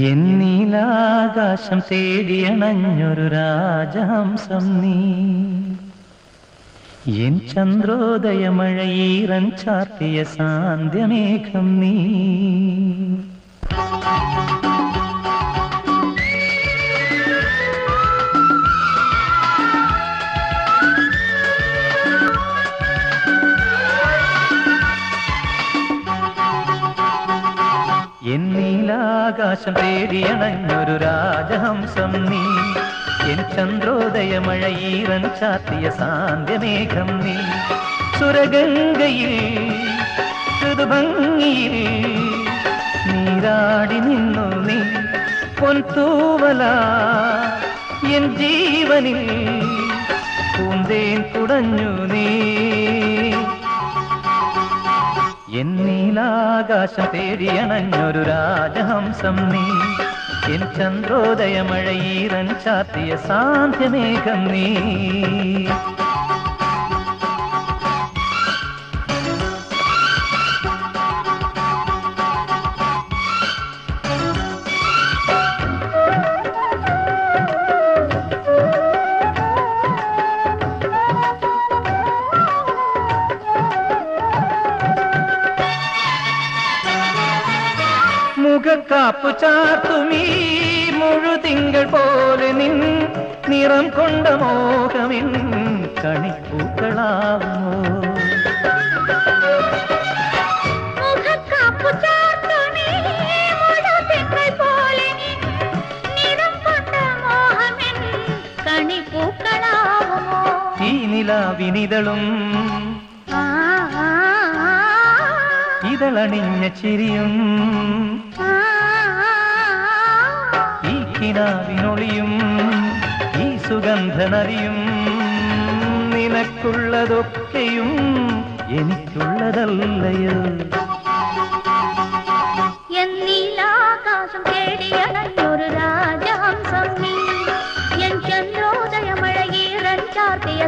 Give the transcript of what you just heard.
എന്നീലാകാശം തേടിയണഞ്ഞൊരു രാജഹംസം നീ, എൻ ചന്ദ്രോദയമഴയീറൻ ചാർത്തിയ സാന്ധ്യമേഘം നീ. എന്നീലാകാശം തേടിയണഞ്ഞൊരു രാജഹംസം നീ, എൻ ചന്ദ്രോദയമഴയീറൻ ചാർത്തിയ സാന്ധ്യമേഘം നീ. സുരഗംഗയിൽ ഋതുഭംഗിയിൽ നീരാടി നിന്നു നീ, പൊൻതൂവല എൻ ജീവനിൽ പൂന്തേൻ കുടഞ്ഞു നീ. എന്നീലാകാശം തേടിയണഞ്ഞൊരു രാജഹംസം നീ, എൻ ചന്ദ്രോദയമഴയീറൻ ചാർത്തിയ സാന്ധ്യമേഘം നീ. മുഖക്കാപ്പു ചാർത്തുമീ മുഴുതിങ്കൾ പോലെ നിൻ നിറം കൊണ്ട മോഹമിൻ കണിപ്പൂക്കളാവുമോ. മുഖക്കാപ്പു ചാർത്തുമീ മുഴുതിങ്കൾ പോലെ നിൻ നിറം കൊണ്ട മോഹമിൻ കണിപ്പൂക്കളാവുമോ. ഈ നിലാവിനിതളും ഇതളണിഞ്ഞ ചിരിയും ഈ കിനാവിനൊളിയും ഈ സുഗന്ധനരിയും നിനക്കുള്ളതൊക്കെയും എനിക്കുള്ളതല്ലയോ. എന്നീലാകാശം തേടിയണഞ്ഞൊരു രാജഹംസം നീ, എൻ ചന്ദ്രോദയമഴയീറൻ ചാർത്തിയ